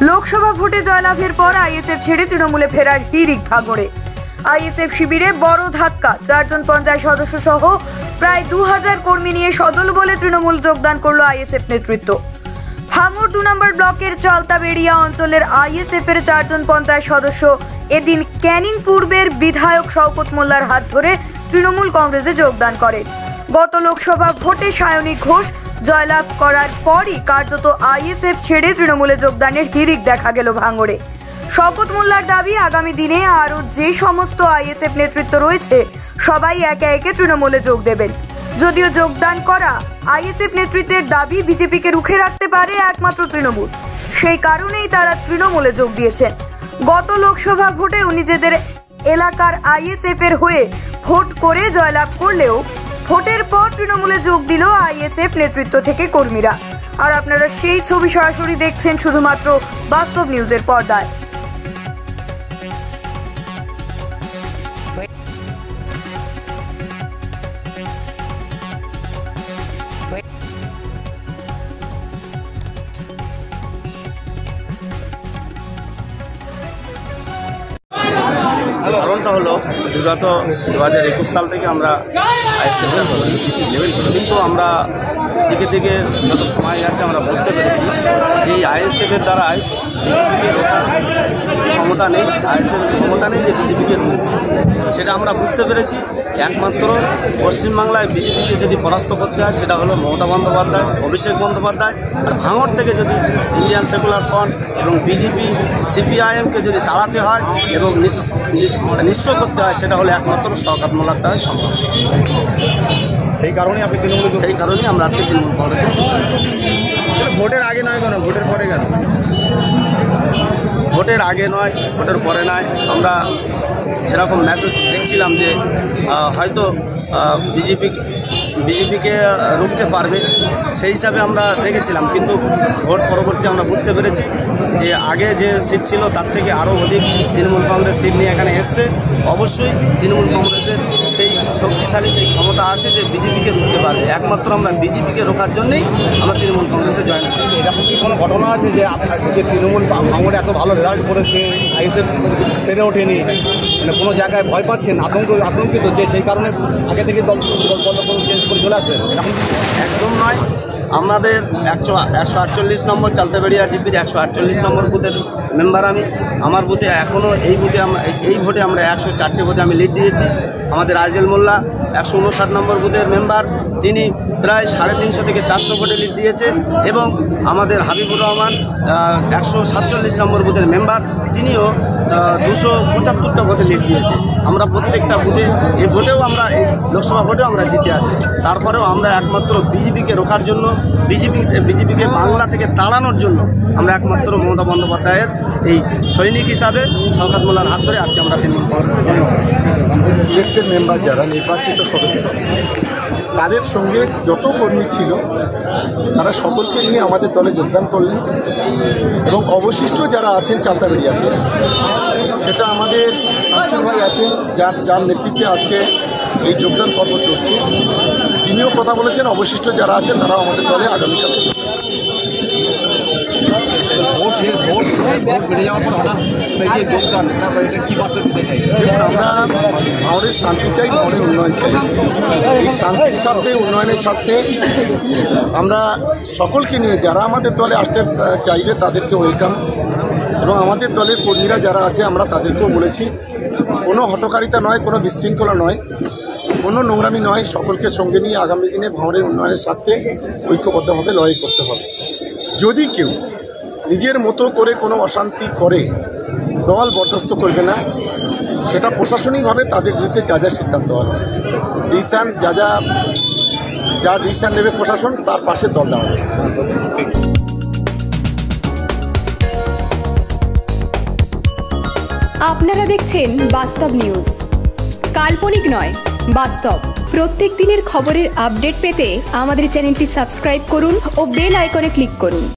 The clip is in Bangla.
লোকসভা ভোটে জয়লাভের পর আইএসএফ ছেড়ে তৃণমূলে ফেরার হিড়িক ভাঙড়ে। আইএসএফ শিবিরে বড় ধাক্কা, 4 জন পঞ্চায়েত সদস্য সহ প্রায় 2000 কর্মী নিয়ে সদল বলে তৃণমূল যোগদান করল আইএসএফ নেতৃত্ব। ভাঙড় 2 নম্বর ব্লকের চালতাবেড়িয়া অঞ্চলের আইএসএফ এর 4 জন পঞ্চায়েত সদস্য এদিন ক্যানিং পূর্বের বিধায়ক শওকত মোল্লার হাত ধরে তৃণমূল কংগ্রেসে যোগদান করেন। গত লোকসভা ভোটে সায়নী ঘোষ জয়লাভ করার পরই কার্যত আইএসএফ ছেড়ে তৃণমূলে যোগদানের হিড়িক দেখা গেল ভাঙড়ে। শওকত মোল্লার দাবি, আগামী দিনে আরও যে সমস্ত আইএসএফ নেতৃত্ব রয়েছে সবাই একে একে তৃণমূলে যোগ দেবেন। যদিও যোগদান করা আইএসএফ নেতৃত্বের দাবি বিজেপিকে রুখে রাখতে পারে একমাত্র তৃণমূল, সেই কারণেই তারা তৃণমূলে যোগ দিয়েছেন। গত লোকসভা ভোটে নিজেদের এলাকার আইএসএফ এর হয়ে ভোট করে জয়লাভ করলেও ভোটের পর তৃণমূলে যোগ দিল আইএসএফ নেতৃত্ব থেকে কর্মীরা। আর আপনারা সেই ছবি সরাসরি দেখছেন শুধুমাত্র বাস্তব নিউজের পর্দায়। কারণটা হলো বিগত 2021 সাল থেকে আমরা আইএসএফটা করি, কিন্তু আমরা দিকে দিকে যত সময় গেছে আমরা বুঝতে পেরেছি যে এই আইএসএফের দ্বারাই বিজেপিকে রোখার ক্ষমতা নেই, আইএসএফের ক্ষমতা নেই যে বিজেপিকে রুখবে, সেটা আমরা বুঝতে পেরেছি। একমাত্র পশ্চিমবাংলায় বিজেপিকে যদি পরাস্ত করতে হয় সেটা হলো মমতা বন্দ্যোপাধ্যায়, অভিষেক বন্দ্যোপাধ্যায়। আর ভাঙড় থেকে যদি ইন্ডিয়ান সেকুলার ফ্রন্ট এবং বিজেপি সিপিআইএমকে যদি তাড়াতে হয় এবং নিঃস্ব করতে হয় সেটা হলো একমাত্র শওকত মোল্লার দ্বারাই সম্ভব। সেই কারণেই আমরা আজকে তৃণমূল কংগ্রেসে। ভোটের আগে নয় কেন, ভোটের পরে কেন? ভোটের আগে নয়, ভোটের পরে নয়, আমরা সেরকম মেসেজ দেখছিলাম যে হয়তো বিজেপিকে রুখতে পারবে, সেই হিসাবে আমরা দেখেছিলাম। কিন্তু ভোট পরবর্তী আমরা বুঝতে পেরেছি যে আগে যে সিট ছিল তার থেকে আরও অধিক তৃণমূল কংগ্রেস সিট নিয়ে এখানে এসছে। অবশ্যই তৃণমূল কংগ্রেসের সেই শক্তিশালী সেই ক্ষমতা আছে যে বিজেপিকে রুখতে পারবে। একমাত্র আমরা বিজেপিকে রোখার জন্যই আমরা তৃণমূল কংগ্রেসে জয়েন করি। এরকম কি কোনো ঘটনা আছে যে যে তৃণমূল ভাঙড়ে এত ভালো রেজাল্ট করেছে, আইএসএফ পেরে ওঠেনি, মানে কোনো জায়গায় ভয় পাচ্ছেন, আতঙ্কিত যে সেই কারণে আগে থেকে দল চেঞ্জ করে চলে আসবেন? একদম নয়। আমাদের 148 নম্বর চালতাবেড়িয়া জিপির 148 নম্বর বুথের মেম্বার আমি। আমার বুথে এখনও এই ভোটে আমরা 104টে ভোটে আমি লিড দিয়েছি। আমাদের আইজেল মোল্লা 159 নম্বর বুথের মেম্বার, তিনি প্রায় 350 থেকে 400 ভোটে লিড দিয়েছে। এবং আমাদের হাবিবুর রহমান 147 নম্বর বুথের মেম্বার, তিনিও 275টা ভোটে লিড দিয়েছে। আমরা প্রত্যেকটা বুথে এই ভোটেও আমরা এই লোকসভা ভোটেও আমরা জিতে আছি। তারপরেও আমরা একমাত্র বিজেপিকে রোখার জন্য, বিজেপিকে বাংলা থেকে তাড়ানোর জন্য আমরা একমাত্র মমতা বন্দ্যোপাধ্যায়ের এই সৈনিক হিসাবে শওকত মোল্লার হাত ধরে আজকে আমরা তৃণমূল কংগ্রেসে জয়েন করেছি। ইলেক্টেড মেম্বার যারা নির্বাচিত সদস্য, তাদের সঙ্গে যত কর্মী ছিল তারা সকলকে নিয়ে আমাদের দলে যোগদান করলেন। এবং অবশিষ্ট যারা আছেন চালতাবেড়িয়াতে, সেটা আমাদের শামসুর ভাই আছেন, যার নেতৃত্বে আজকে এই যোগদান পর্ব চলছে। তিনিও কথা বলেছেন অবশিষ্ট যারা আছেন তারাও আমাদের দলে আগামীকাল। আমরা ভাঙড়ের শান্তি চাই, ভাঙড়ের উন্নয়ন চাই। এই শান্তির স্বার্থে, উন্নয়নের স্বার্থে আমরা সকলকে নিয়ে যারা আমাদের দলে আসতে চাইবে তাদেরকে ওয়েলকাম। এবং আমাদের দলের কর্মীরা যারা আছে আমরা তাদেরকেও বলেছি, কোনো হঠকারিতা নয়, কোনো বিশৃঙ্খলা নয়, কোনো নোংরামি নয়, সকলকে সঙ্গে নিয়ে আগামী দিনে ভাঙড়ের উন্নয়নের স্বার্থে ঐক্যবদ্ধভাবে লড়াই করতে হবে। যদি কেউ নিজের মতো করে কোনো অশান্তি করে, দল বরদাস্ত করবে না। সেটা প্রশাসনিকভাবে তাদের বিরুদ্ধে যা যা সিদ্ধান্ত হবে, ডিসিশন যা ডিসিশন নেবে প্রশাসন, তার পাশে দল দেওয়া হবে। আপনারা দেখছেন বাস্তব নিউজ, কাল্পনিক নয়, বাস্তব। প্রত্যেক দিনের খবরের আপডেট পেতে আমাদের চ্যানেলটি সাবস্ক্রাইব করুন ও বেল আইকনে ক্লিক করুন।